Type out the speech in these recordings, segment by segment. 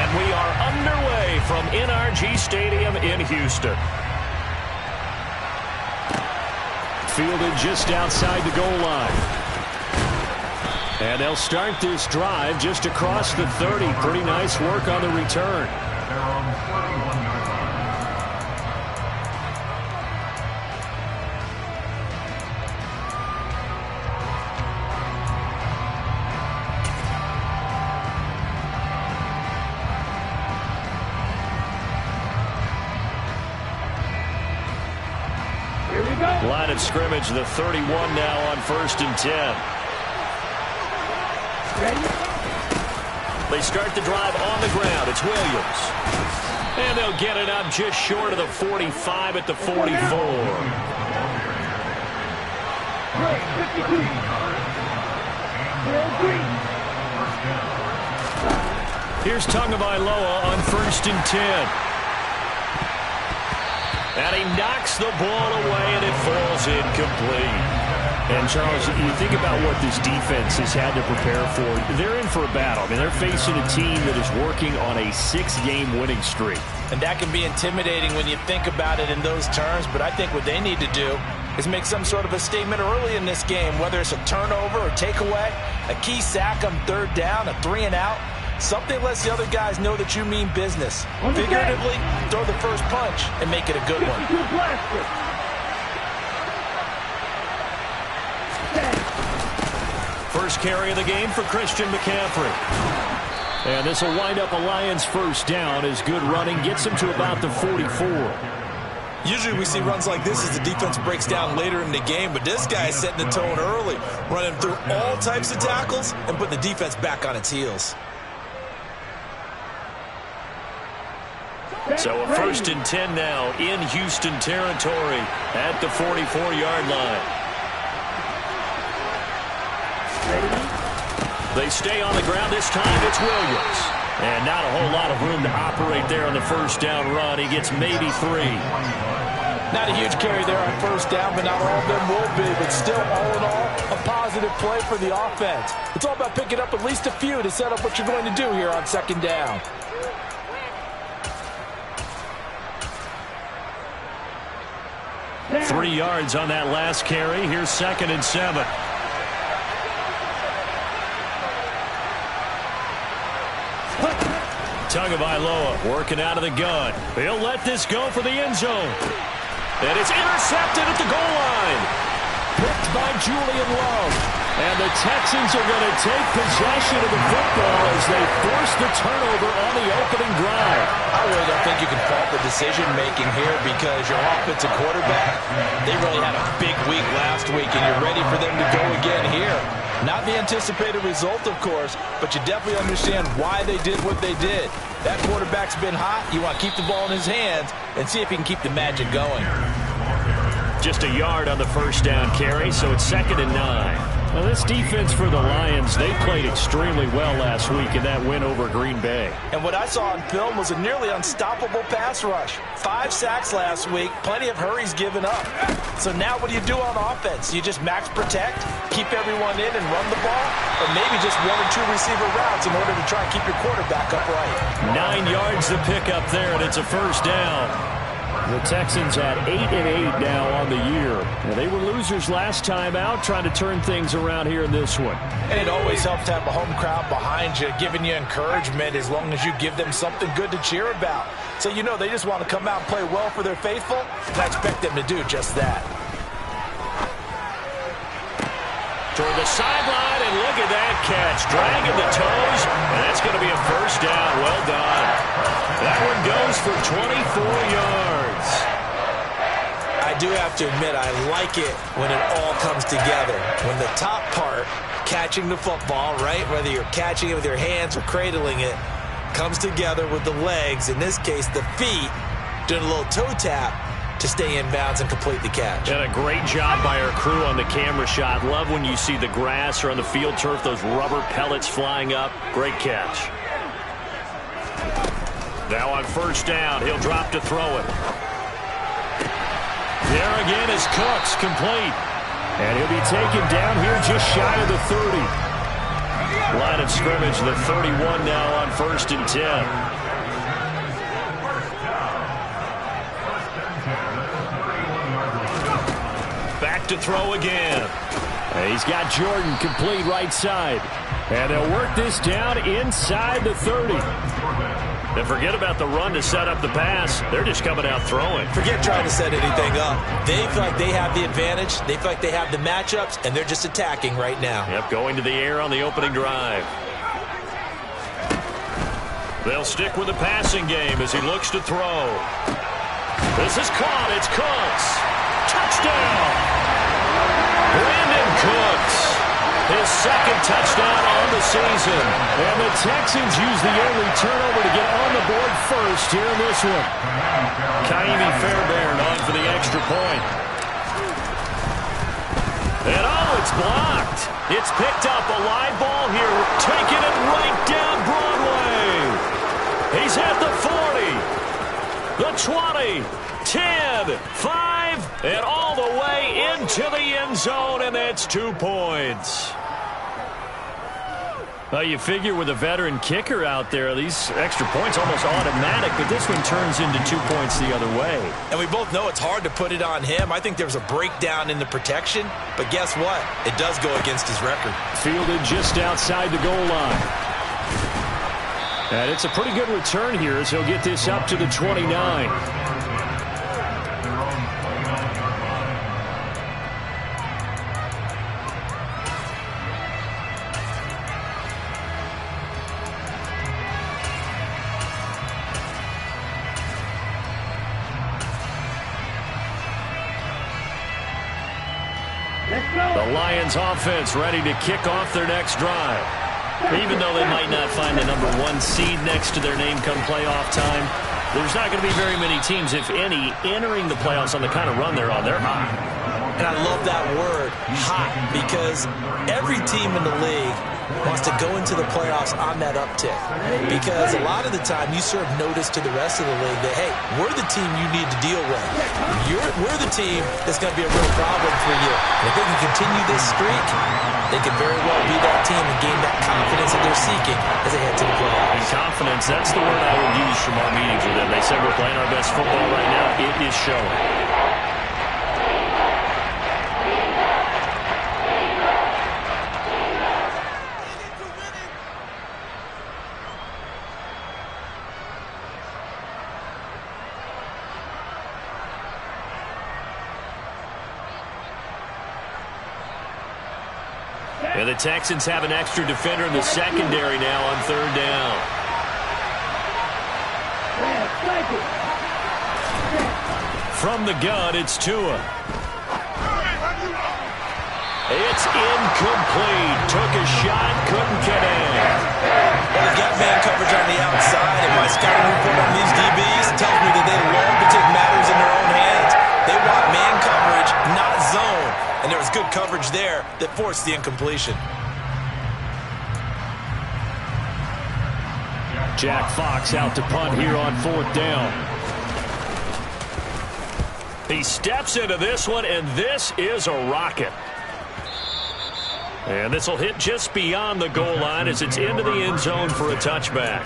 And we are underway from NRG Stadium in Houston. Fielded just outside the goal line. And they'll start this drive just across the 30. Pretty nice work on the return. Line of scrimmage, the 31 now on 1st and 10. Ready? They start the drive on the ground. It's Williams. And they'll get it up just short of the 45 at the 44. Here's Tagovailoa on 1st and 10. And he knocks the ball away, and it falls incomplete. And, Charles, you think about what this defense has had to prepare for. They're in for a battle. I mean, they're facing a team that is working on a 6-game winning streak. And that can be intimidating when you think about it in those terms. But I think what they need to do is make some sort of a statement early in this game, whether it's a turnover or takeaway, a key sack on 3rd down, a 3-and-out. Something lets the other guys know that you mean business. Figuratively, throw the first punch and make it a good one. First carry of the game for Christian McCaffrey. And this will wind up a Lions 1st down as good running gets him to about the 44. Usually we see runs like this as the defense breaks down later in the game, but this guy is setting the tone early, running through all types of tackles and putting the defense back on its heels. So a 1st and 10 now in Houston territory at the 44-yard line. They stay on the ground. This time it's Williams. And not a whole lot of room to operate there on the 1st down run. He gets maybe 3. Not a huge carry there on 1st down, but not all of them will be. But still, all in all, a positive play for the offense. It's all about picking up at least a few to set up what you're going to do here on 2nd down. Yeah. 3 yards on that last carry. Here's 2nd and 7. Tagovailoa working out of the gun. He'll let this go for the end zone. And it's intercepted at the goal line. Picked by Julian Love. And the Texans are going to take possession of the football as they force the turnover on the opening drive. I really don't think you can fault the decision-making here because your offensive quarterback, they really had a big week last week, and you're ready for them to go again here. Not the anticipated result, of course, but you definitely understand why they did what they did. That quarterback's been hot. You want to keep the ball in his hands and see if he can keep the magic going. Just a yard on the 1st down carry, so it's 2nd and 9. Now, this defense for the Lions, they played extremely well last week in that win over Green Bay. And what I saw on film was a nearly unstoppable pass rush. 5 sacks last week, plenty of hurries given up. So now what do you do on offense? You just max protect, keep everyone in and run the ball, or maybe just 1 or 2 receiver routes in order to try and keep your quarterback upright. 9 yards to pick up there, and it's a 1st down. The Texans at 8-8 now on the year. Now, they were losers last time out, trying to turn things around here in this one. And it always helps to have a home crowd behind you, giving you encouragement as long as you give them something good to cheer about. So you know they just want to come out and play well for their faithful, and I expect them to do just that. Toward the sideline, and look at that catch. Dragging the toes, and that's going to be a 1st down. Well done. That one goes for 24 yards. I do have to admit, I like it when it all comes together. When the top part, catching the football, right, whether you're catching it with your hands or cradling it, comes together with the legs, in this case the feet, doing a little toe tap to stay in bounds and complete the catch. And a great job by our crew on the camera shot. Love when you see the grass or on the field turf, those rubber pellets flying up. Great catch. Now on 1st down, he'll drop to throw it. There again is Cooks, complete. And he'll be taken down here just shy of the 30. Line of scrimmage, the 31 now on 1st and 10. look to throw again. He's got Jordan complete right side. And they'll work this down inside the 30. And forget about the run to set up the pass. They're just coming out throwing. Forget trying to set anything up. They feel like they have the advantage. They feel like they have the matchups, and they're just attacking right now. Yep, going to the air on the opening drive. They'll stick with the passing game as he looks to throw. This is caught. It's Cooks. Touchdown. Brandon Cooks. His second touchdown on the season. And the Texans use the early turnover to get on the board first here in this one. Kaimi Fairbairn on for the extra point. And it's blocked. It's picked up. A live ball here. Taking it right down Broadway. He's at the 40. The 20. 10, 5, and all the way into the end zone, and that's 2 points. Well, you figure with a veteran kicker out there, these extra points almost automatic, but this one turns into 2 points the other way. And we both know it's hard to put it on him. I think there was a breakdown in the protection, but guess what? It does go against his record. Fielded just outside the goal line. And it's a pretty good return here as he'll get this up to the 29. The Lions offense ready to kick off their next drive. Even though they might not find the #1 seed next to their name come playoff time, there's not going to be very many teams, if any, entering the playoffs on the kind of run they're on. They're hot. And I love that word, hot, because every team in the league wants to go into the playoffs on that uptick. Because a lot of the time you serve notice to the rest of the league that, hey, we're the team you need to deal with. We're the team that's going to be a real problem for you. And if they can continue this streak, they could very well be that team and gain that confidence that they're seeking as they head to the playoffs. And confidence, that's the word I would use from our meetings with them. They said we're playing our best football right now. It is showing. And the Texans have an extra defender in the secondary now on third down. From the gun, it's Tua. It's incomplete. Took a shot, couldn't connect. Well, they've got man coverage on the outside, and my scouting report on these DBs tells me that they love to take matters in their own hands. They want man coverage, not zone. And there was good coverage there that forced the incompletion. Jack Fox out to punt here on fourth down. He steps into this one, and this is a rocket. And this will hit just beyond the goal line as it's into the end zone for a touchback.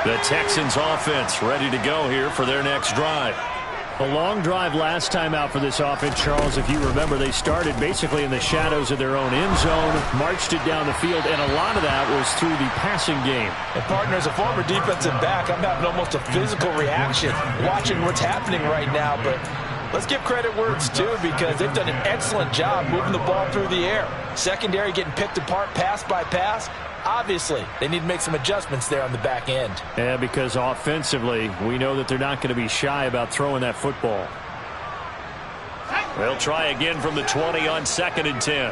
The Texans offense ready to go here for their next drive. A long drive last time out for this offense, Charles. If you remember, they started basically in the shadows of their own end zone, marched it down the field, and a lot of that was through the passing game. And, partner, as a former defensive back, I'm having almost a physical reaction watching what's happening right now. But let's give credit where it's due, because they've done an excellent job moving the ball through the air. Secondary getting picked apart pass by pass. Obviously, they need to make some adjustments there on the back end. Yeah, because offensively, we know that they're not going to be shy about throwing that football. They'll try again from the 20 on 2nd and 10.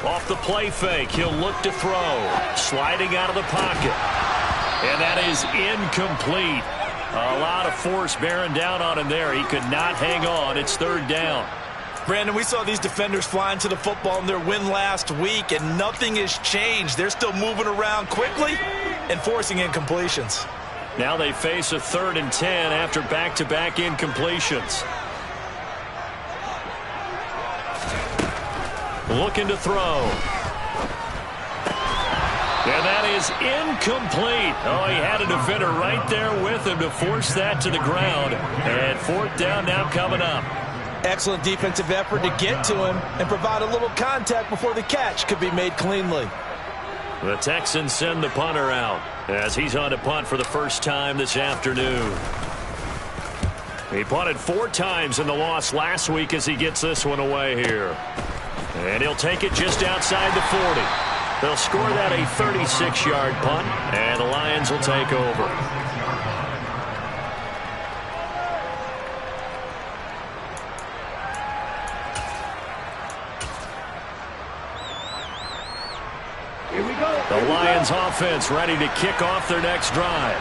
Off the play fake, he'll look to throw. Sliding out of the pocket. And that is incomplete. A lot of force bearing down on him there. He could not hang on. It's third down. Brandon, we saw these defenders flying to the football in their win last week, and nothing has changed. They're still moving around quickly and forcing incompletions. Now they face a 3rd and 10 after back-to-back incompletions. Looking to throw. And that is incomplete. Oh, he had a defender right there with him to force that to the ground. And 4th down now coming up. Excellent defensive effort to get to him and provide a little contact before the catch could be made cleanly. The Texans send the punter out as he's on to punt for the first time this afternoon. He punted 4 times in the loss last week as he gets this one away here. And he'll take it just outside the 40. They'll score that a 36-yard punt, and the Lions will take over. Here we go. The Lions offense ready to kick off their next drive.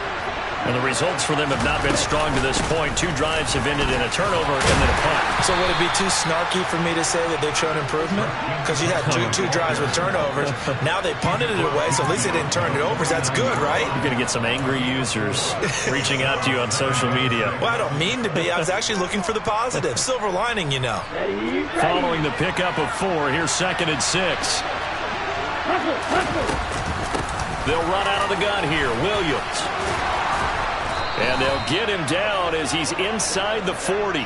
And the results for them have not been strong to this point. 2 drives have ended in a turnover and then a punt. So would it be too snarky for me to say that they've shown improvement? Because you had two drives with turnovers. Now they punted it away, so at least they didn't turn it over. So that's good, right? You're going to get some angry users reaching out to you on social media. Well, I don't mean to be. I was actually looking for the positive. Silver lining, you know. Following the pickup of 4, here's 2nd and 6. They'll run out of the gun here. Williams. And they'll get him down as he's inside the 40.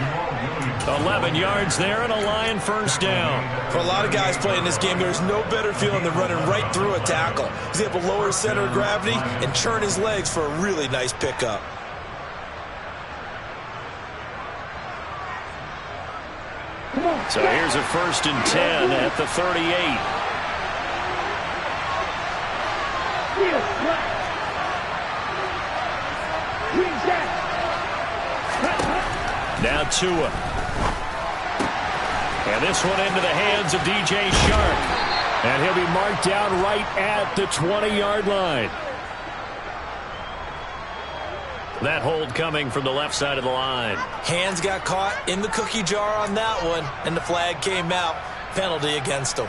11 yards there and a Lion first down. For a lot of guys playing this game, there's no better feeling than running right through a tackle. He's able to lower his center of gravity and churn his legs for a really nice pickup. So here's a 1st and 10 at the 38. Now Tua. And this one into the hands of DJ Shark. And he'll be marked down right at the 20-yard line. That hold coming from the left side of the line. Hands got caught in the cookie jar on that one, and the flag came out. Penalty against him.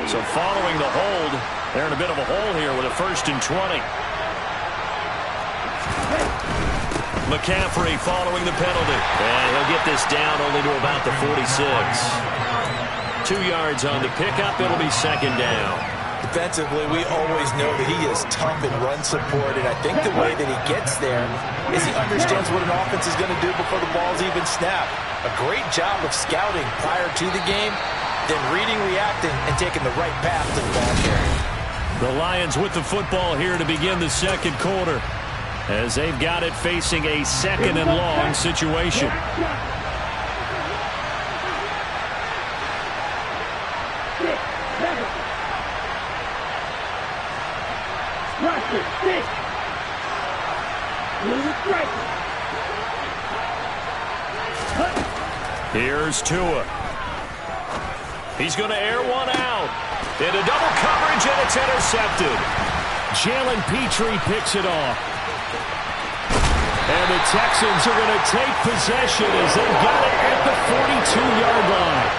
So following the hold, they're in a bit of a hole here with a 1st and 20. McCaffrey following the penalty. And he'll get this down only to about the 46. 2 yards on the pickup. It'll be 2nd down. Defensively, we always know that he is tough in run support, and I think the way that he gets there is he understands what an offense is going to do before the ball's even snapped. A great job of scouting prior to the game, then reading, reacting, and taking the right path to the ball carrier. The Lions with the football here to begin the 2nd quarter, as they've got it facing a 2nd and long situation. Here's Tua. He's going to air one out. Into double coverage, and it's intercepted. Jalen Petrie picks it off. And the Texans are going to take possession as they got it at the 42-yard line.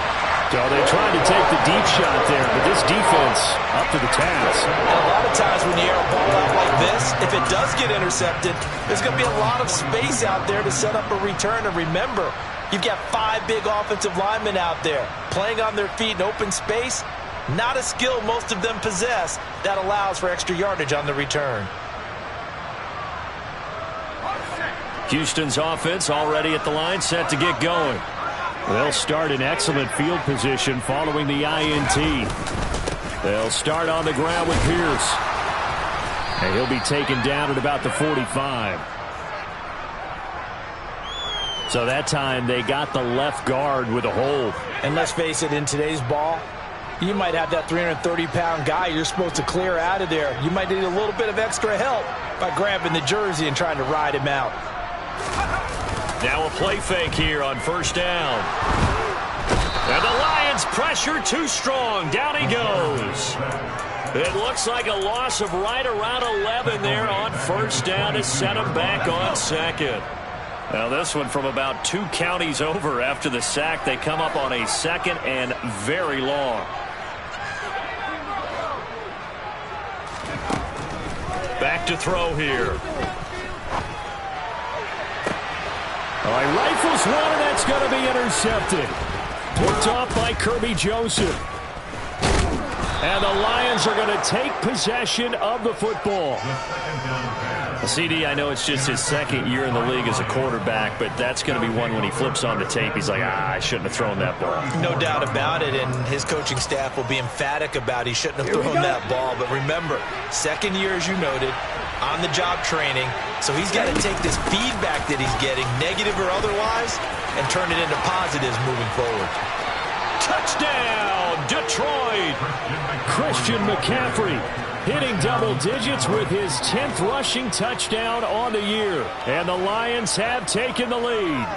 So they tried to take the deep shot there, but this defense up to the task. And a lot of times when you air a ball out like this, if it does get intercepted, there's going to be a lot of space out there to set up a return. And remember, you've got 5 big offensive linemen out there playing on their feet in open space. Not a skill most of them possess that allows for extra yardage on the return. Houston's offense already at the line, set to get going. They'll start in excellent field position following the INT. They'll start on the ground with Pierce. And he'll be taken down at about the 45. So that time they got the left guard with a hold. And let's face it, in today's ball, you might have that 330-pound guy you're supposed to clear out of there. You might need a little bit of extra help by grabbing the jersey and trying to ride him out. Now a play fake here on 1st down. And the Lions pressure too strong. Down he goes. It looks like a loss of right around 11 there on 1st down to set him back on 2nd. Now this one from about 2 counties over after the sack. They come up on a 2nd and very long. back to throw here. All right, rifles one, and that's going to be intercepted. Picked off by Kirby Joseph. And the Lions are going to take possession of the football. CD, I know it's just his second year in the league as a quarterback, but that's going to be one when he flips on the tape. He's like, I shouldn't have thrown that ball. No doubt about it, and his coaching staff will be emphatic about he shouldn't have thrown that ball. But remember, second year, as you noted, on-the-job training, so he's got to take this feedback that he's getting, negative or otherwise, and turn it into positives moving forward. Touchdown, Detroit! Christian McCaffrey hitting double digits with his 10th rushing touchdown on the year. And the Lions have taken the lead.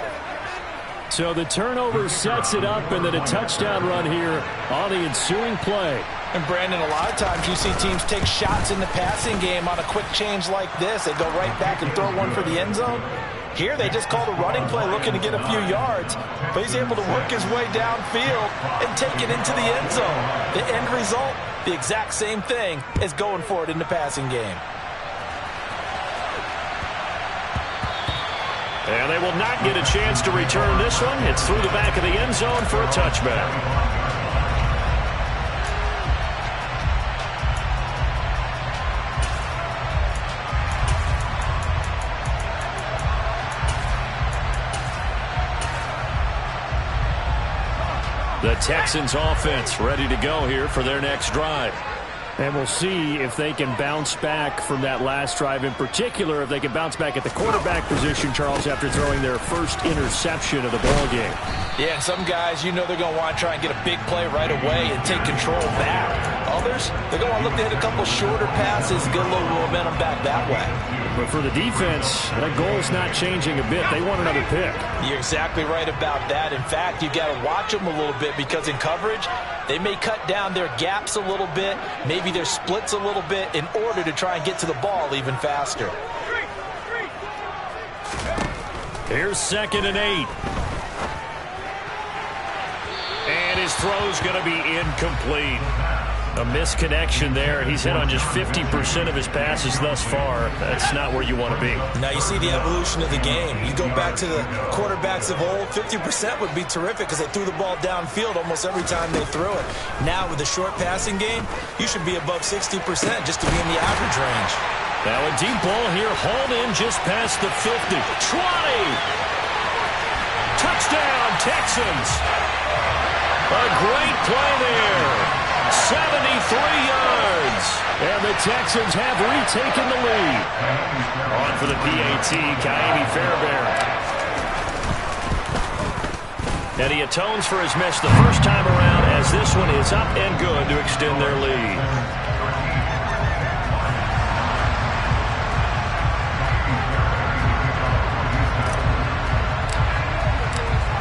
So the turnover sets it up, and then a touchdown run here on the ensuing play. And Brandon, a lot of times you see teams take shots in the passing game on a quick change like this. They go right back and throw one for the end zone. Here they just called a running play looking to get a few yards, but he's able to work his way downfield and take it into the end zone. The end result, the exact same thing as going for it in the passing game. And they will not get a chance to return this one. It's through the back of the end zone for a touchback. The Texans offense ready to go here for their next drive. And we'll see if they can bounce back from that last drive, in particular if they can bounce back at the quarterback position, Charles, after throwing their first interception of the ballgame. Yeah, and some guys, you know they're going to want to try and get a big play right away and take control back. Others, they're going to look to hit a couple shorter passes, get a little momentum back that way. But for the defense, that goal's not changing a bit. They want another pick. You're exactly right about that. In fact, you've got to watch them a little bit because in coverage, they may cut down their gaps a little bit, maybe their splits a little bit in order to try and get to the ball even faster. Here's 2nd and 8. And his throw's going to be incomplete. A misconnection there. He's hit on just 50% of his passes thus far. That's not where you want to be. Now you see the evolution of the game. You go back to the quarterbacks of old, 50% would be terrific because they threw the ball downfield almost every time they threw it. Now with the short passing game, you should be above 60% just to be in the average range. Now a deep ball here, hauled in just past the 50. 20! Touchdown, Texans! A great play there. 73 yards. And the Texans have retaken the lead. On for the PAT, Kaimi Fairbairn. And he atones for his miss the first time around as this one is up and good to extend their lead.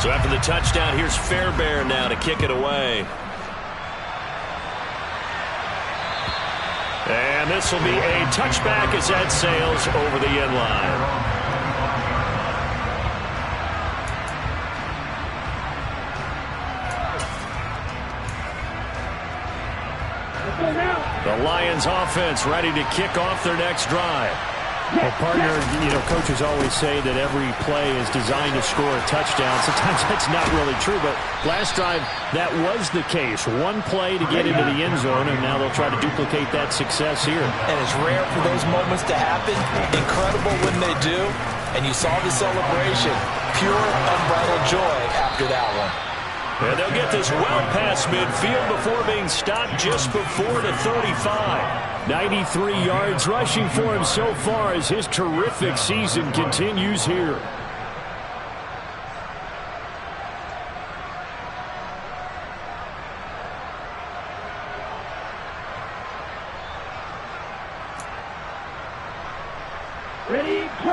So after the touchdown, here's Fairbairn now to kick it away. And this will be a touchback as that sails over the end line. The Lions offense ready to kick off their next drive. Well, partner, coaches always say that every play is designed to score a touchdown. Sometimes that's not really true, but last drive, that was the case. One play to get into the end zone, and now they'll try to duplicate that success here. And it's rare for those moments to happen. Incredible when they do. And you saw the celebration. Pure, unbridled joy after that one. And they'll get this well past midfield before being stopped just before the 35. 93 yards rushing for him so far as his terrific season continues here.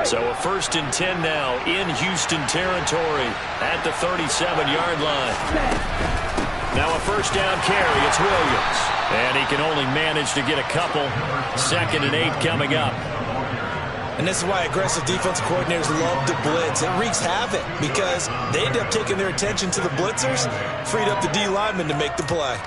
So a 1st and 10 now in Houston territory at the 37-yard line. Now a first down carry. It's Williams. And he can only manage to get a couple. 2nd and 8 coming up. And this is why aggressive defensive coordinators love to blitz. It wreaks havoc because they end up taking their attention to the blitzers, freed up the D lineman to make the play.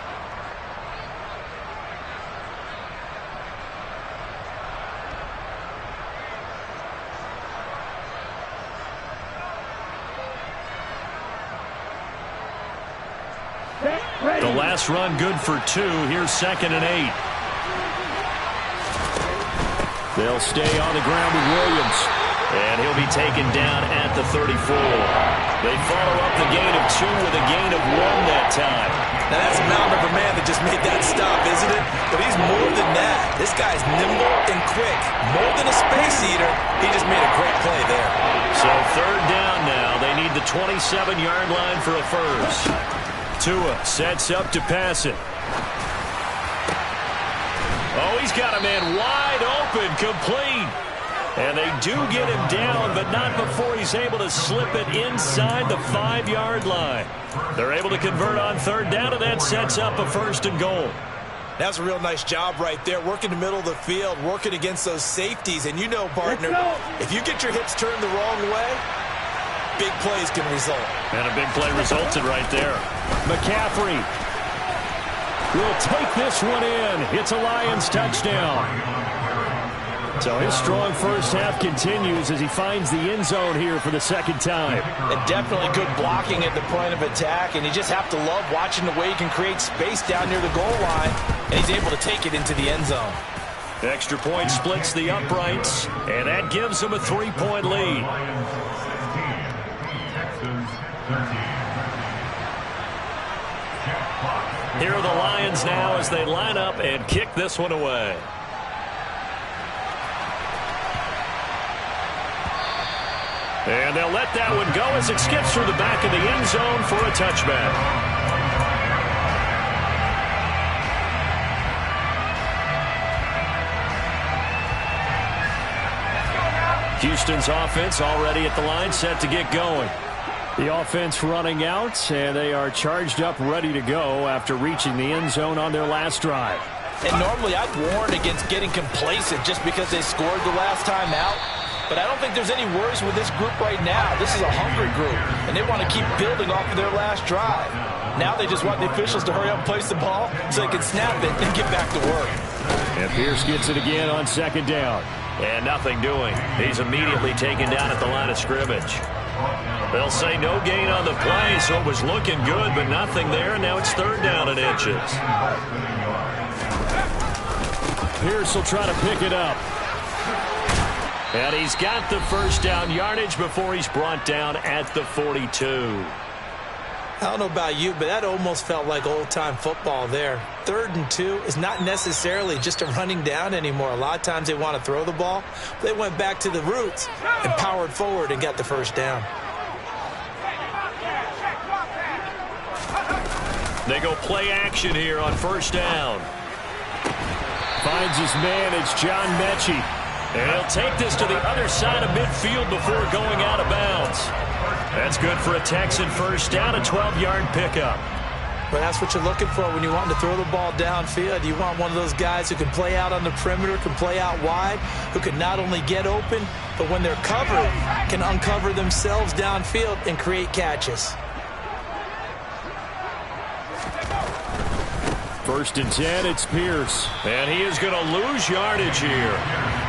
The last run good for 2. Here's 2nd and 8. They'll stay on the ground with Williams. And he'll be taken down at the 34. They follow up the gain of 2 with a gain of 1 that time. Now that's a mountain of a man that just made that stop, isn't it? But he's more than that. This guy's nimble and quick. More than a space eater. He just made a great play there. So 3rd down now. They need the 27-yard line for a first. Tua sets up to pass it. Oh, he's got a man wide open, complete. And they do get him down, but not before he's able to slip it inside the 5-yard line. They're able to convert on 3rd down, and that sets up a 1st and goal. That's a real nice job right there, working the middle of the field, working against those safeties. And you know, partner, if you get your hips turned the wrong way, big plays can result. And a big play resulted right there. McCaffrey will take this one in. It's a Lions touchdown. So his strong first half continues as he finds the end zone here for the 2nd time. And definitely good blocking at the point of attack, and you just have to love watching the way he can create space down near the goal line, and he's able to take it into the end zone. Extra point splits the uprights, and that gives him a 3-point lead. Here are the Lions now as they line up and kick this one away. And they'll let that one go as it skips through the back of the end zone for a touchback. Houston's offense already at the line, set to get going. The offense running out, and they are charged up, ready to go after reaching the end zone on their last drive. And normally I'd warn against getting complacent just because they scored the last time out. But I don't think there's any worries with this group right now. This is a hungry group, and they want to keep building off of their last drive. Now they just want the officials to hurry up and place the ball so they can snap it and get back to work. And Pierce gets it again on 2nd down. And nothing doing. He's immediately taken down at the line of scrimmage. They'll say no gain on the play, so it was looking good, but nothing there. And now it's 3rd down and inches. Pierce will try to pick it up. And he's got the 1st down yardage before he's brought down at the 42. I don't know about you, but that almost felt like old-time football there. 3rd and 2 is not necessarily just a running down anymore. A lot of times they want to throw the ball. They went back to the roots and powered forward and got the 1st down. They go play action here on 1st down. Finds his man. It's John Mechie. And he'll take this to the other side of midfield before going out of bounds. That's good for a Texan 1st down, a 12-yard pickup. Well, that's what you're looking for when you want to throw the ball downfield. You want one of those guys who can play out on the perimeter, can play out wide, who can not only get open, but when they're covered, can uncover themselves downfield and create catches. 1st and 10, it's Pierce. And he is going to lose yardage here.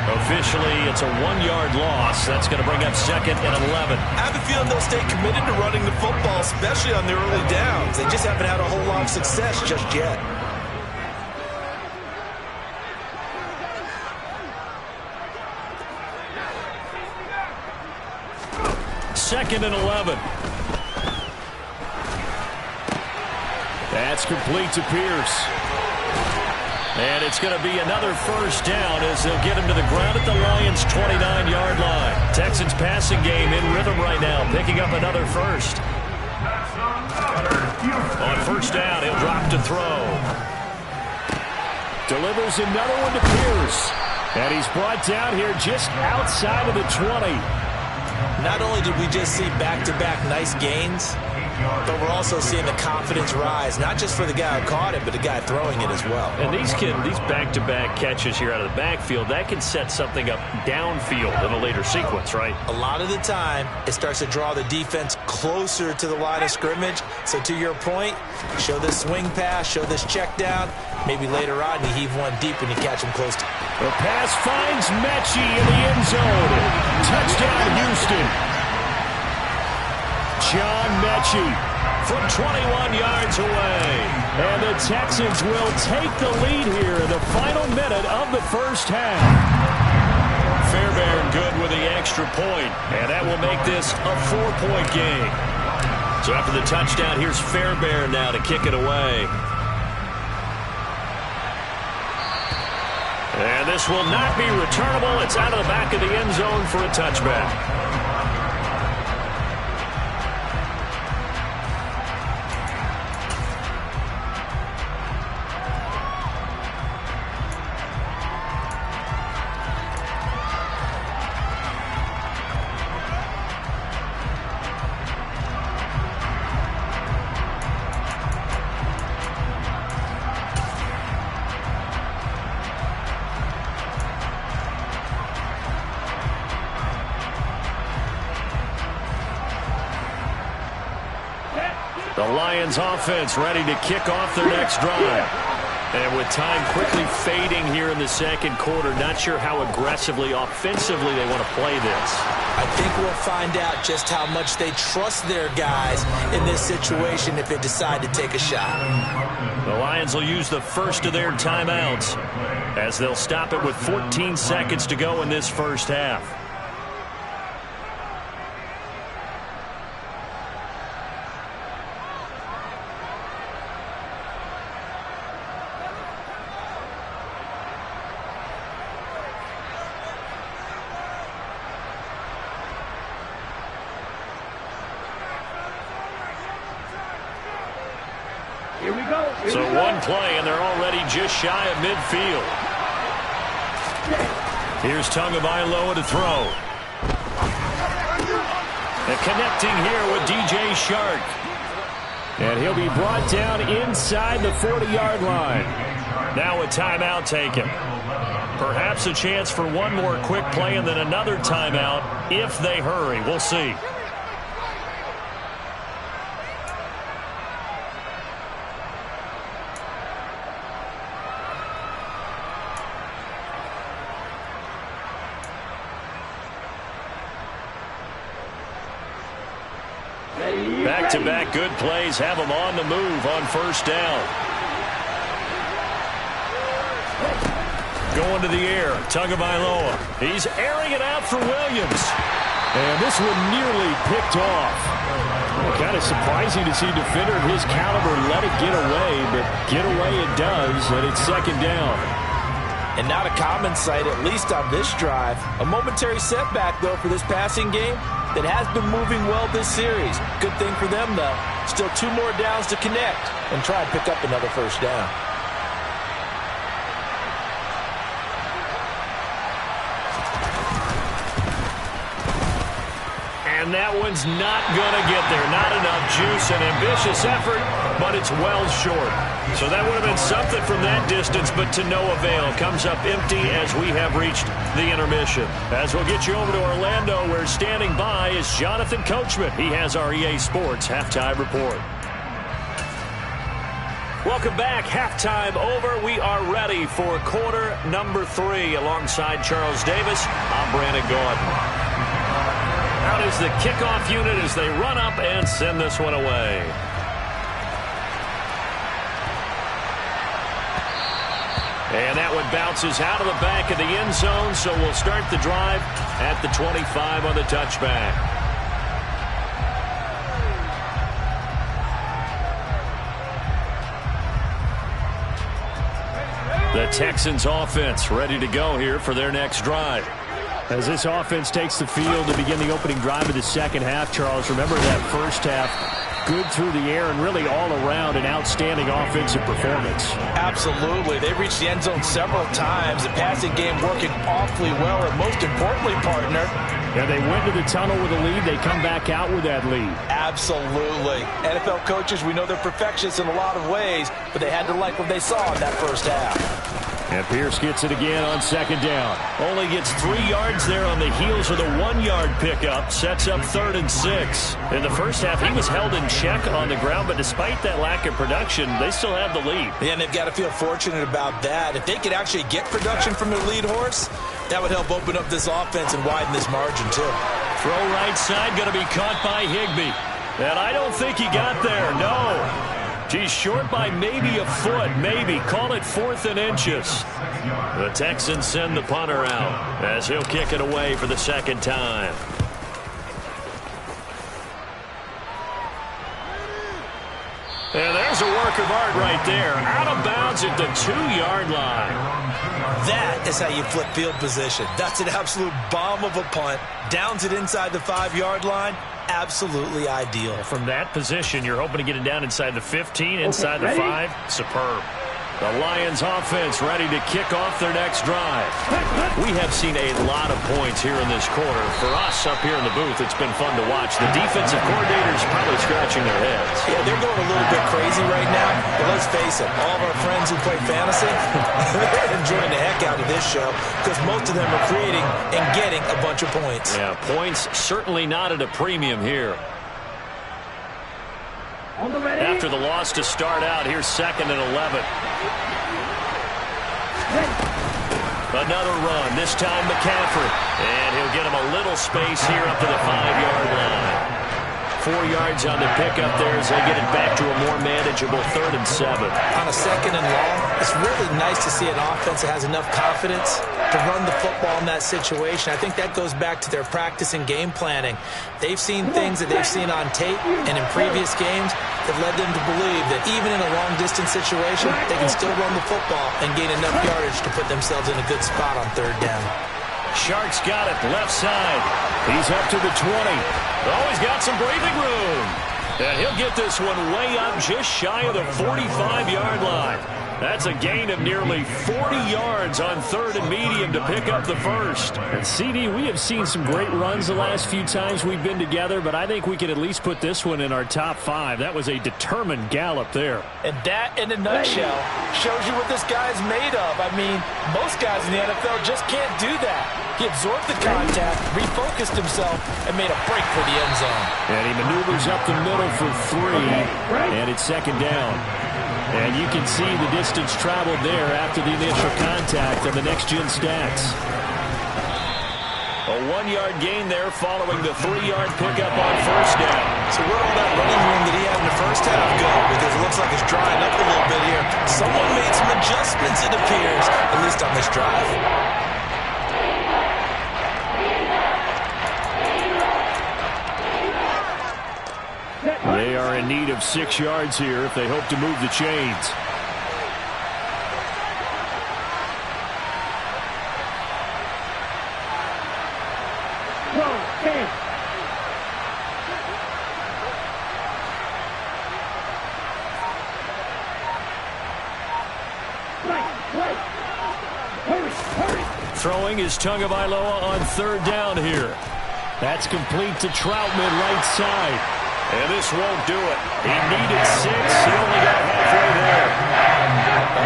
Officially, it's a 1-yard loss. That's going to bring up 2nd and 11. I have a feeling they'll stay committed to running the football, especially on their early downs. They just haven't had a whole lot of success just yet. Second and 11. That's complete to Pierce. And it's going to be another 1st down as they'll get him to the ground at the Lions' 29-yard line. Texans passing game in rhythm right now, picking up another 1st. On 1st down, he'll drop to throw. Delivers another one to Pierce. And he's brought down here just outside of the 20. Not only did we just see back-to-back nice gains, but we're also seeing the confidence rise, not just for the guy who caught it, but the guy throwing it as well. And these back-to-back catches here out of the backfield, that can set something up downfield in a later sequence, right? A lot of the time, it starts to draw the defense closer to the line of scrimmage. So to your point, show this swing pass, show this check down. Maybe later on, you heave one deep and you catch him close to. The pass finds Mechie in the end zone. Touchdown, Houston. John Mechie from 21 yards away. And the Texans will take the lead here in the final minute of the first half. Fairbairn good with the extra point, and that will make this a 4-point game. So after the touchdown, here's Fairbairn now to kick it away. And this will not be returnable. It's out of the back of the end zone for a touchback. The Lions offense ready to kick off their next drive. And with time quickly fading here in the second quarter, not sure how aggressively, offensively they want to play this. I think we'll find out just how much they trust their guys in this situation if they decide to take a shot. The Lions will use the first of their timeouts as they'll stop it with 14 seconds to go in this first half. So one play, and they're already just shy of midfield. Here's Tagovailoa to throw. And connecting here with DJ Shark. And he'll be brought down inside the 40-yard line. Now a timeout taken. Perhaps a chance for one more quick play and then another timeout if they hurry. We'll see. Back-to-back good plays have them on the move on first down. Going to the air, Tagovailoa. He's airing it out for Williams. And this one nearly picked off. Kind of surprising to see a defender of his caliber let it get away, but get away it does, and it's second down. And not a common sight, at least on this drive. A momentary setback, though, for this passing game that has been moving well this series. Good thing for them, though. Still 2 more downs to connect and try and pick up another first down. And that one's not going to get there. Not enough juice. An ambitious effort, but it's well short. So that would have been something from that distance, but to no avail. Comes up empty as we have reached the intermission. As we'll get you over to Orlando, where standing by is Jonathan Coachman. He has our EA Sports Halftime Report. Welcome back. Halftime over. We are ready for quarter number 3. Alongside Charles Davis, I'm Brandon Gordon. Out is the kickoff unit as they run up and send this one away. And that one bounces out of the back of the end zone, so we'll start the drive at the 25 on the touchback. The Texans offense ready to go here for their next drive. As this offense takes the field to begin the opening drive of the second half, Charles, remember that first half, good through the air and really all around an outstanding offensive performance. Absolutely. They reached the end zone several times. The passing game working awfully well, and most importantly, partner. Yeah, they went to the tunnel with a lead. They come back out with that lead. Absolutely. NFL coaches, we know they're perfectionists in a lot of ways, but they had to like what they saw in that first half. And Pierce gets it again on second down. Only gets 3 yards there on the heels of the 1-yard pickup. Sets up 3rd and 6. In the first half, he was held in check on the ground, but despite that lack of production, they still have the lead. Yeah, and they've got to feel fortunate about that. If they could actually get production from their lead horse, that would help open up this offense and widen this margin, too. Throw right side, going to be caught by Higbee. And I don't think he got there, no. He's short by maybe a foot, maybe. Call it 4th and inches. The Texans send the punter out as he'll kick it away for the second time. And there's a work of art right there. Out of bounds at the 2-yard line. That is how you flip field position. That's an absolute bomb of a punt. Downs it inside the 5-yard line. Absolutely ideal. From that position, you're hoping to get it down inside the 15, inside the 5. Superb. The Lions offense ready to kick off their next drive. We have seen a lot of points here in this quarter. For us up here in the booth, it's been fun to watch. The defensive coordinators probably scratching their heads. Yeah, they're going a little bit crazy right now. But let's face it, all of our friends who play fantasy, they're enjoying the heck out of this show because most of them are creating and getting a bunch of points. Yeah, points certainly not at a premium here. After the loss to start out, here's 2nd and 11. Another run, this time McCaffrey. And he'll get him a little space here up to the 5-yard line. 4 yards on the pickup there as they get it back to a more manageable 3rd and 7. On a 2nd and long, it's really nice to see an offense that has enough confidence to run the football in that situation. I think that goes back to their practice and game planning. They've seen things that they've seen on tape and in previous games that led them to believe that even in a long-distance situation, they can still run the football and gain enough yardage to put themselves in a good spot on 3rd down. Sharks got it, left side. He's up to the 20. Oh, he's got some breathing room. And he'll get this one way up just shy of the 45-yard line. That's a gain of nearly 40 yards on 3rd and medium to pick up the first. And CD, we have seen some great runs the last few times we've been together, but I think we can at least put this one in our top 5. That was a determined gallop there. And that, in a nutshell, shows you what this guy's made of. I mean, most guys in the NFL just can't do that. He absorbed the contact, refocused himself, and made a break for the end zone. And he maneuvers up the middle for 3, and it's 2nd down. And you can see the distance traveled there after the initial contact on the next-gen stats. A 1-yard gain there following the 3-yard pickup on 1st down. So where'd all that running room that he had in the first half go? Because it looks like it's drying up a little bit here. Someone made some adjustments, it appears, at least on this drive. They are in need of 6 yards here if they hope to move the chains. Throwing is Tagovailoa on 3rd down here. That's complete to Troutman, right side. And this won't do it. He needed 6. He only got halfway there.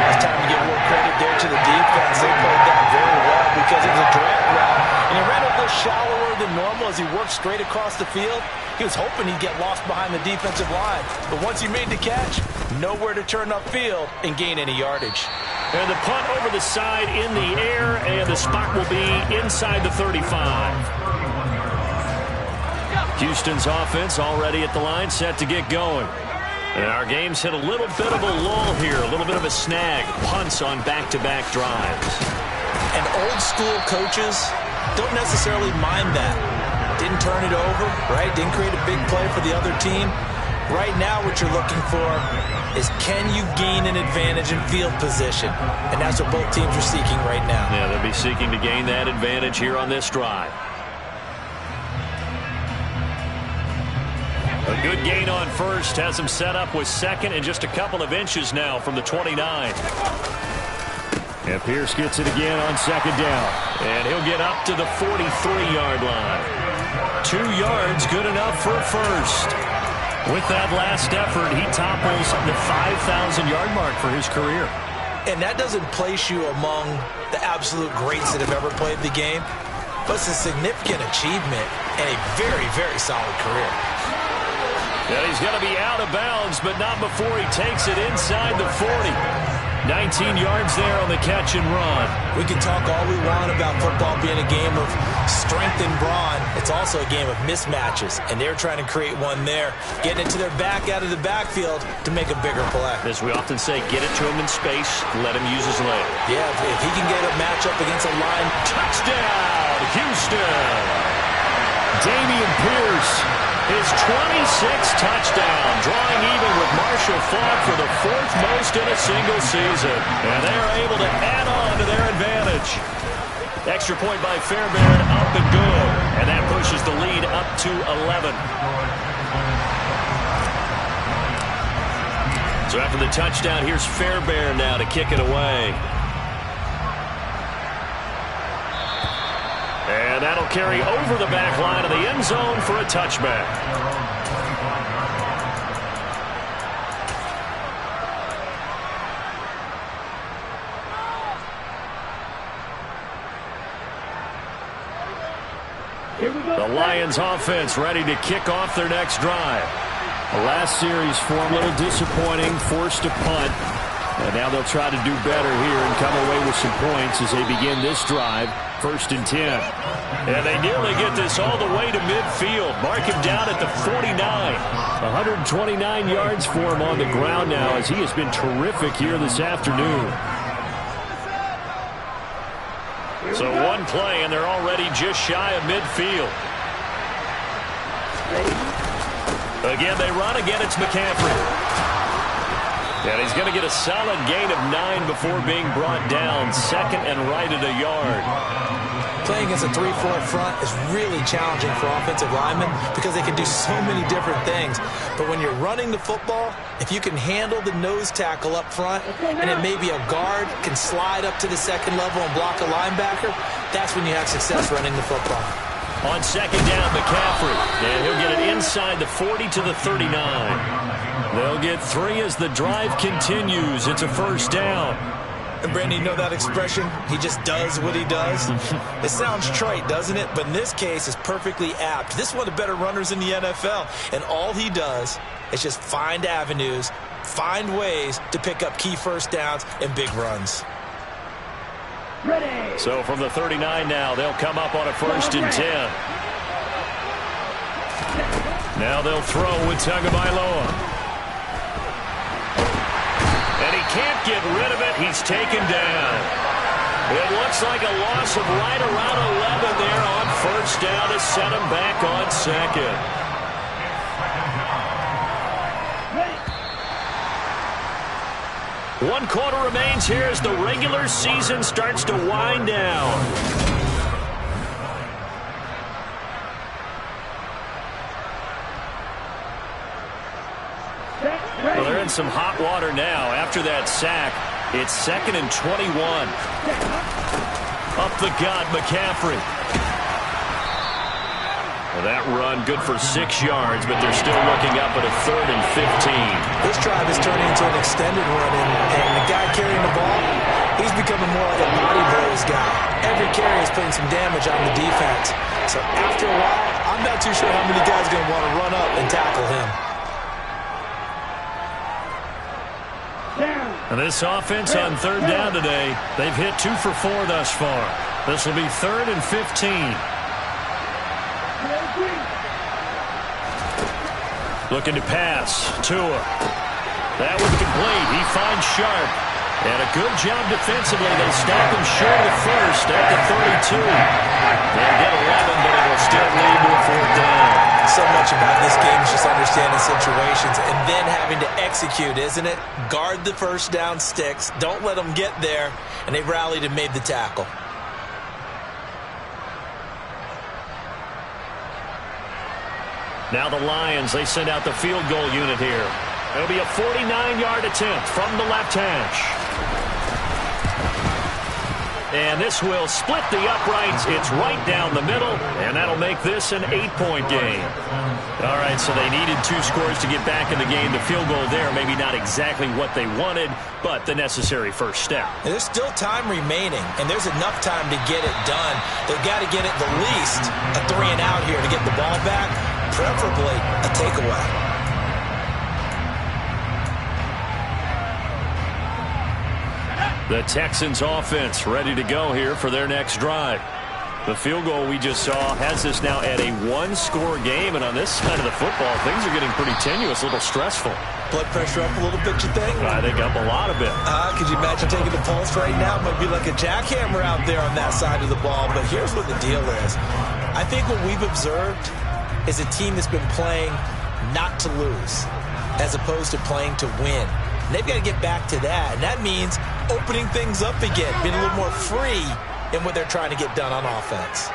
It's time to give more credit there to the defense. They played that very well because it was a drag route. And he ran a little shallower than normal as he worked straight across the field. He was hoping he'd get lost behind the defensive line. But once he made the catch, nowhere to turn upfield and gain any yardage. And the punt over the side in the air, and the spot will be inside the 35. Houston's offense already at the line, set to get going. And our game's hit a little bit of a lull here, a little bit of a snag. Punts on back-to-back drives. And old-school coaches don't necessarily mind that. Didn't turn it over, right? Didn't create a big play for the other team. Right now what you're looking for is can you gain an advantage in field position? And that's what both teams are seeking right now. Yeah, they'll be seeking to gain that advantage here on this drive. A good gain on 1st, has him set up with 2nd and just a couple of inches now from the 29. And Pierce gets it again on 2nd down. And he'll get up to the 43-yard line. 2 yards, good enough for a 1st. With that last effort, he topples the 5,000-yard mark for his career. And that doesn't place you among the absolute greats that have ever played the game, but it's a significant achievement and a very, very solid career. Yeah, he's going to be out of bounds, but not before he takes it inside the 40. 19 yards there on the catch and run. We can talk all we want about football being a game of strength and brawn. It's also a game of mismatches, and they're trying to create one there, getting it to their back out of the backfield to make a bigger play. As we often say, get it to him in space, let him use his leg. Yeah, if he can get a matchup against a line. Touchdown, Houston! Dameon Pierce, his 26th touchdown, drawing even with Marshall Faulk for the 4th most in a single season. And they are able to add on to their advantage. Extra point by Fairbairn, up and good. And that pushes the lead up to 11. So after the touchdown, here's Fairbairn now to kick it away. And that'll carry over the back line of the end zone for a touchback. The Lions offense ready to kick off their next drive. The last series for a little disappointing, forced a punt. And now they'll try to do better here and come away with some points as they begin this drive. 1st and 10. And they nearly get this all the way to midfield. Mark him down at the 49. 129 yards for him on the ground now as he has been terrific here this afternoon. So one play and they're already just shy of midfield. Again, they run. Again, it's McCaffrey. And he's going to get a solid gain of 9 before being brought down. 2nd and right at a yard. Playing against a 3-4 front is really challenging for offensive linemen because they can do so many different things. But when you're running the football, if you can handle the nose tackle up front, and then maybe a guard can slide up to the 2nd level and block a linebacker, that's when you have success running the football. On 2nd down, McCaffrey. And he'll get it inside the 40 to the 39. They'll get 3 as the drive continues. It's a 1st down. And Brandon, you know that expression? He just does what he does. It sounds trite, doesn't it? But in this case, it's perfectly apt. This is one of the better runners in the NFL. And all he does is just find avenues, find ways to pick up key 1st downs and big runs. Ready. So from the 39 now, they'll come up on a 1st and 10. Now they'll throw with Tagovailoa. And he can't get rid of it. He's taken down. It looks like a loss of right around 11 there on 1st down to set him back on 2nd. One quarter remains here as the regular season starts to wind down. Well, they're in some hot water now. After that sack, it's 2nd and 21. Up the gut, McCaffrey. Well, that run good for 6 yards, but they're still looking up at a 3rd and 15. This drive is turning into an extended run, and the guy carrying the ball, he's becoming more like a body blows guy. Every carry is putting some damage on the defense. So after a while, I'm not too sure how many guys are going to want to run up and tackle him. And this offense on 3rd down today, they've hit 2 for 4 thus far. This will be 3rd and 15. Looking to pass. Tua. That was complete. He finds Sharp. And a good job defensively. They stop him short of the 1st at the 32. They'll get 11, but it will still lead to a 4th down. So much about this game is just understanding situations and then having to execute, isn't it? Guard the 1st down sticks. Don't let them get there. And they rallied and made the tackle. Now the Lions, they send out the field goal unit here. It'll be a 49-yard attempt from the left hash. And this will split the uprights. It's right down the middle, and that'll make this an 8-point game. All right, so they needed 2 scores to get back in the game. The field goal there, maybe not exactly what they wanted, but the necessary 1st step. And there's still time remaining, and there's enough time to get it done. They've got to get it the least a 3 and out here to get the ball back, preferably a takeaway. The Texans offense ready to go here for their next drive. The field goal we just saw has us now at a one-score game, and on this side of the football, things are getting pretty tenuous, a little stressful. Blood pressure up a little bit, you think? I think up a lot of it. Could you imagine taking the pulse right now? It might be like a jackhammer out there on that side of the ball, but here's what the deal is. I think what we've observed is a team that's been playing not to lose as opposed to playing to win. And they've got to get back to that, and that means opening things up again, being a little more free in what they're trying to get done on offense.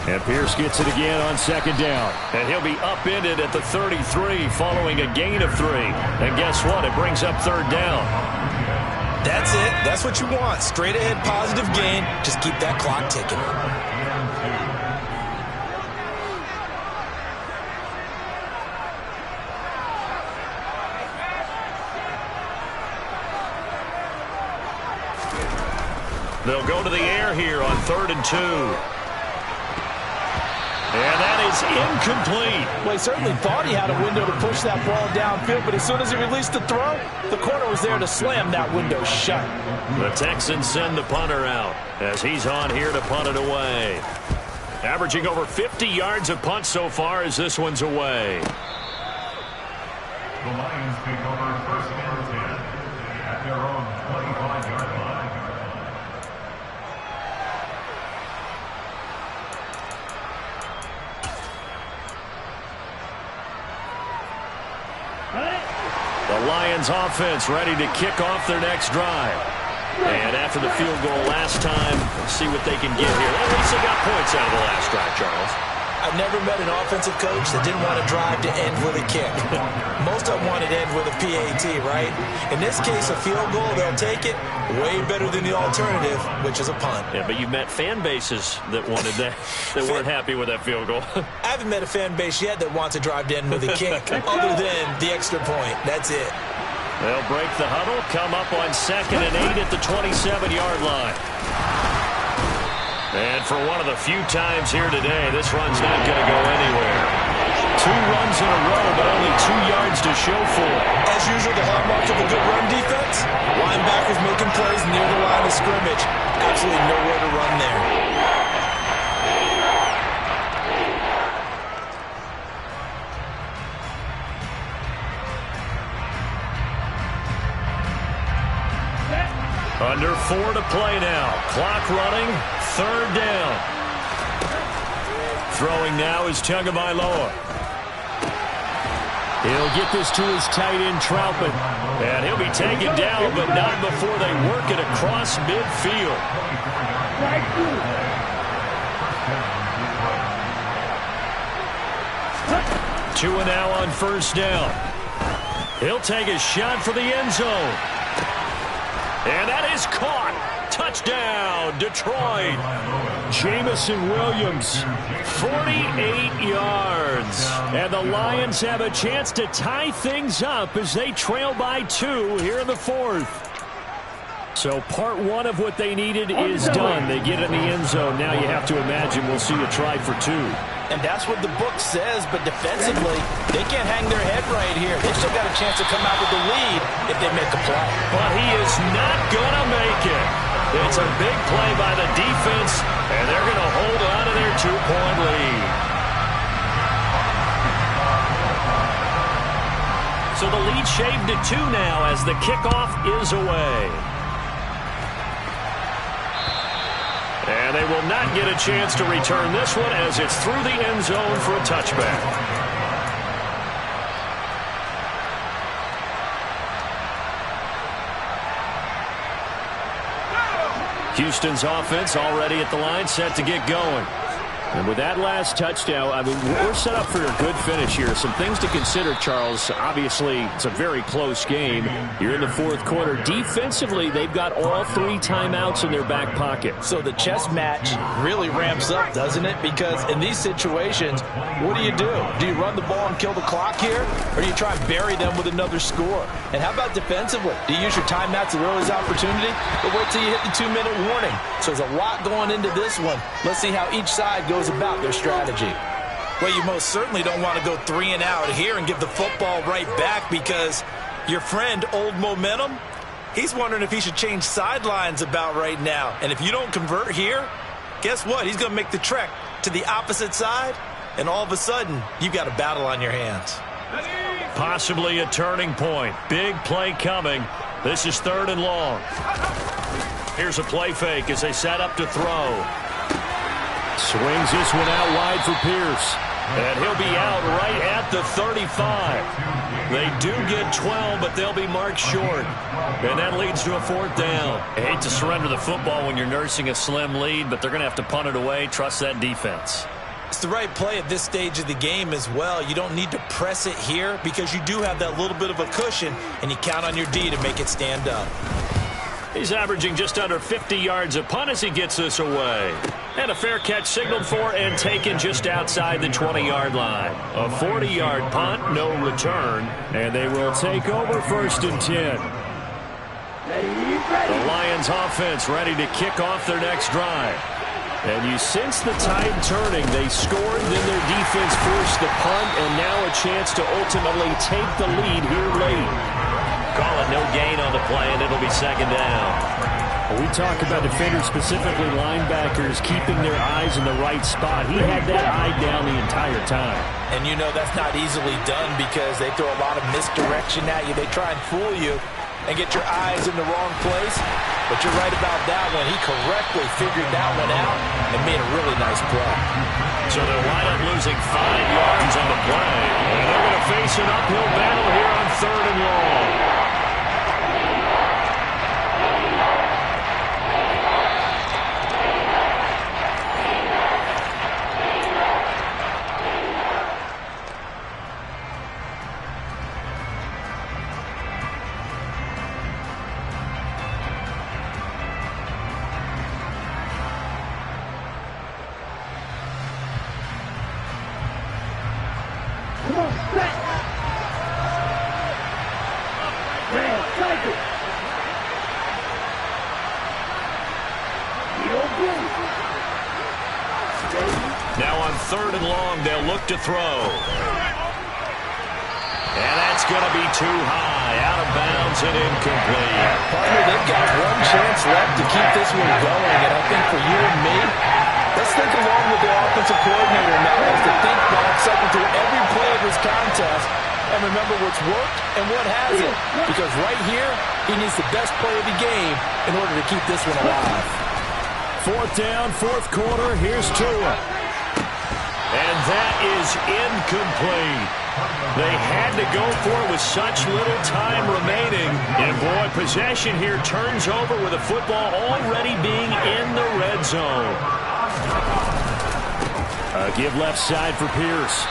And Pierce gets it again on second down. And he'll be upended at the 33 following a gain of 3. And guess what? It brings up third down. That's it. That's what you want. Straight ahead positive gain. Just keep that clock ticking. They'll go to the air here on 3rd and 2. And that is incomplete. Well, he certainly thought he had a window to push that ball downfield, but as soon as he released the throw, the corner was there to slam that window shut. The Texans send the punter out as he's on here to punt it away. Averaging over 50 yards a punt so far as this one's away. The Lions take over 1st and 10 at their own 25-yard line. The Lions offense ready to kick off their next drive. And after the field goal last time, see what they can get here. At least they got points out of the last drive, Charles. I've never met an offensive coach that didn't want to drive to end with a kick. Most of them wanted to end with a PAT, right? In this case, a field goal, they'll take it. Way better than the alternative, which is a punt. Yeah, but you've met fan bases that wanted that, that weren't happy with that field goal. I haven't met a fan base yet that wants to drive to end with a kick, other than the extra point. That's it. They'll break the huddle, come up on 2nd and 8 at the 27-yard line. And for one of the few times here today, this run's not going to go anywhere. 2 runs in a row, but only 2 yards to show for it. As usual, the hallmark of a good run defense, linebackers making plays near the line of scrimmage. Absolutely nowhere to run there. Under 4 to play now. Clock running. 3rd down. Throwing now is Tagovailoa. He'll get this to his tight end, Troutman. And he'll be taken down, but not before they work it across midfield. 2 now on 1st down. He'll take a shot for the end zone. And that is caught. Touchdown, Detroit. Jamison Williams, 48 yards. and the Lions have a chance to tie things up as they trail by 2 here in the 4th. So part 1 of what they needed is done. They get in the end zone. Now you have to imagine we'll see a try for 2. And that's what the book says, but defensively, they can't hang their head right here. They've still got a chance to come out with the lead if they make a play. But he is not going to make it. It's a big play by the defense, and they're going to hold on to their 2-point lead. So the lead shaved to 2 now as the kickoff is away. And they will not get a chance to return this one as it's through the end zone for a touchback. Houston's offense already at the line, set to get going. And with that last touchdown, I mean, we're set up for a good finish here. Some things to consider, Charles. Obviously, it's a very close game. You're in the 4th quarter. Defensively, they've got all 3 timeouts in their back pocket. So the chess match really ramps up, doesn't it? Because in these situations, what do? Do you run the ball and kill the clock here? Or do you try and bury them with another score? And how about defensively? Do you use your timeouts at earliest opportunity? Or wait till you hit the 2-minute warning? So there's a lot going into this one. Let's see how each side goes about their strategy. Well, you most certainly don't want to go 3 and out here and give the football right back, because your friend, Old Momentum, he's wondering if he should change sidelines about right now. And if you don't convert here, guess what? He's going to make the trek to the opposite side, and all of a sudden, you've got a battle on your hands. Possibly a turning point. Big play coming. This is 3rd and long. Here's a play fake as they set up to throw. Swings this one out wide for Pierce. And he'll be out right at the 35. They do get 12, but they'll be marked short. And that leads to a 4th down. I hate to surrender the football when you're nursing a slim lead, but they're going to have to punt it away. Trust that defense. It's the right play at this stage of the game as well. You don't need to press it here because you do have that little bit of a cushion, and you count on your D to make it stand up. He's averaging just under 50 yards a punt as he gets this away. And a fair catch signaled for and taken just outside the 20-yard line. A 40-yard punt, no return, and they will take over 1st and 10. The Lions offense ready to kick off their next drive. And you sense the tide turning. They scored, then their defense forced the punt, and now a chance to ultimately take the lead here late. Call it no gain on the play, and it'll be 2nd down. Well, we talk about defenders, specifically linebackers, keeping their eyes in the right spot. He had that eye down the entire time. And you know that's not easily done because they throw a lot of misdirection at you. They try and fool you and get your eyes in the wrong place. But you're right about that one. He correctly figured that one out and made a really nice play. So they'll wind up losing 5 yards on the play. And they're going to face an uphill battle here on 3rd and long. Now on 3rd and long, they'll look to throw. And that's going to be too high, out of bounds and incomplete. Partner, they've got one chance left to keep this one going, and I think for you and me, let's think along with the offensive coordinator now as to think back, cycle through every play of this contest, and remember what's worked and what hasn't. Because right here, he needs the best play of the game in order to keep this one alive. 4th down, 4th quarter, here's Tua. And that is incomplete. They had to go for it with such little time remaining. And, boy, possession here turns over with the football already being in the red zone. Give left side for Pierce.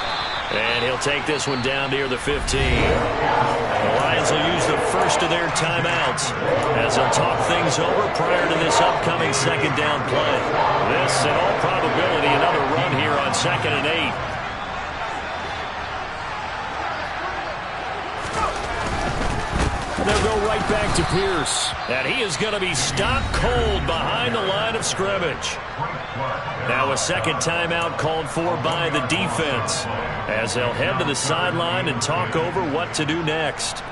And he'll take this one down near the 15. The Lions will use the first of their timeouts as they'll talk things over prior to this upcoming 2nd down play. This, in all probability, another run here on 2nd and 8. And they'll go right back to Pierce. And he is going to be stopped cold behind the line of scrimmage. Now a 2nd timeout called for by the defense as they'll head to the sideline and talk over what to do next.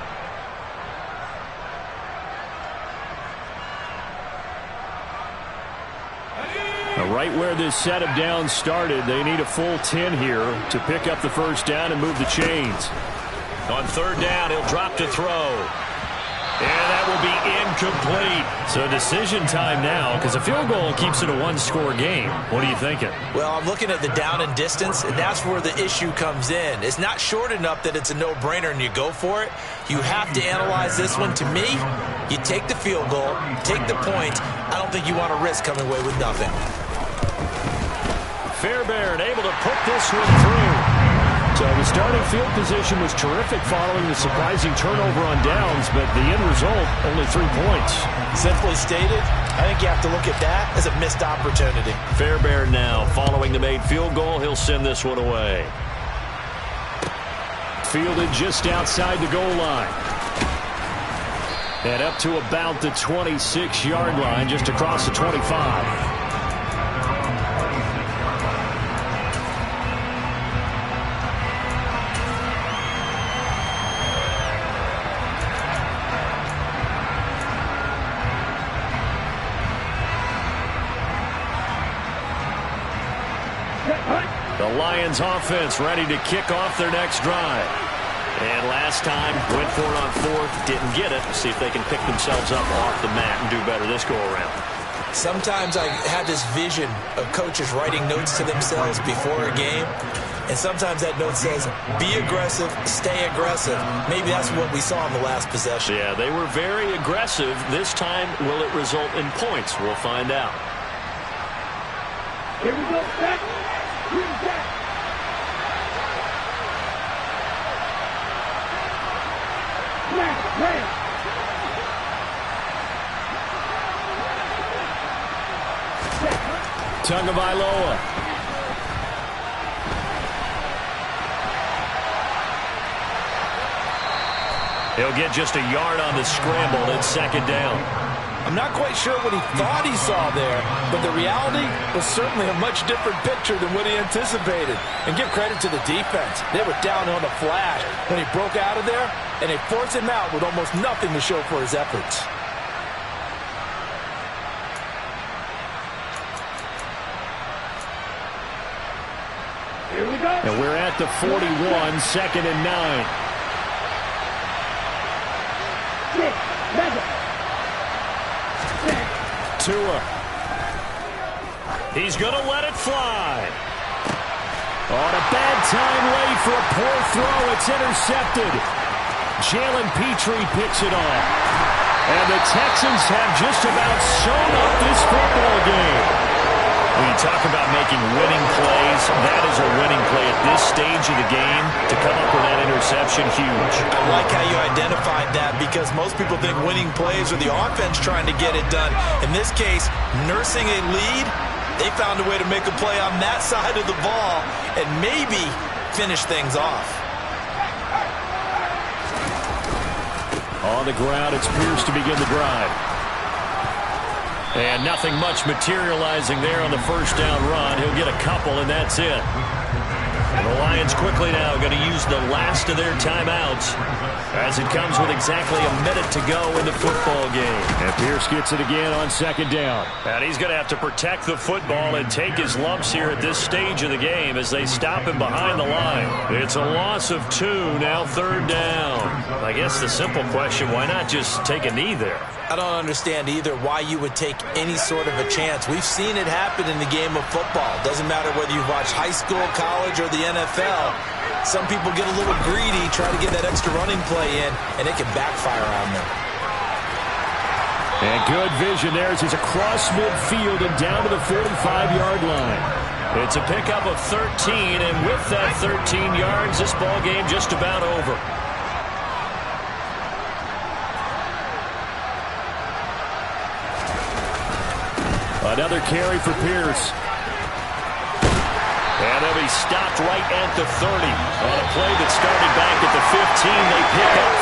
Now right where this set of downs started, they need a full 10 here to pick up the 1st down and move the chains. On 3rd down, he'll drop to throw. And that will be incomplete. So decision time now, because a field goal keeps it a 1-score game. What are you thinking? Well, I'm looking at the down and distance, and that's where the issue comes in. It's not short enough that it's a no-brainer and you go for it. You have to analyze this one. To me, you take the field goal, take the point. I don't think you want to risk coming away with nothing. Fairbairn able to put this one through. So the starting field position was terrific following the surprising turnover on downs, but the end result, only 3 points. Simply stated, I think you have to look at that as a missed opportunity. Fairbairn now, following the made field goal, he'll send this one away. Fielded just outside the goal line. And up to about the 26-yard line, just across the 25. The Lions offense ready to kick off their next drive. And last time, went for it on fourth, didn't get it. See if they can pick themselves up off the mat and do better this go-around. Sometimes I have this vision of coaches writing notes to themselves before a game. And sometimes that note says, be aggressive, stay aggressive. Maybe that's what we saw in the last possession. Yeah, they were very aggressive. This time, will it result in points? We'll find out. Here we go, back. Tagovailoa. He'll get just a yard on the scramble. It's second down. I'm not quite sure what he thought he saw there, but the reality was certainly a much different picture than what he anticipated. And give credit to the defense. They were down on the flash when he broke out of there, and they forced him out with almost nothing to show for his efforts. Here we go. And we're at the 41, second and 9. Tua. He's going to let it fly. On a bad time late for a poor throw. It's intercepted. Jalen Petrie picks it off. And the Texans have just about sewn up this football game. When you talk about making winning plays, that is a winning play at this stage of the game. To come up with that interception, huge. I like how you identified that because most people think winning plays are the offense trying to get it done. In this case, nursing a lead, they found a way to make a play on that side of the ball and maybe finish things off. On the ground, it's Pierce to begin the drive. And nothing much materializing there on the first down run. He'll get a couple, and that's it. And the Lions quickly now going to use the last of their timeouts as it comes with exactly a minute to go in the football game. And Pierce gets it again on second down. And he's going to have to protect the football and take his lumps here at this stage of the game as they stop him behind the line. It's a loss of 2, now third down. I guess the simple question, why not just take a knee there? I don't understand either why you would take any sort of a chance. We've seen it happen in the game of football. Doesn't matter whether you watch high school, college, or the NFL. Some people get a little greedy, try to get that extra running play in, and it can backfire on them. And good vision there as he's across midfield and down to the 45-yard line. It's a pickup of 13, and with that 13 yards, this ball game just about over. Another carry for Pierce. And they'll be stopped right at the 30. On a play that started back at the 15, they pick up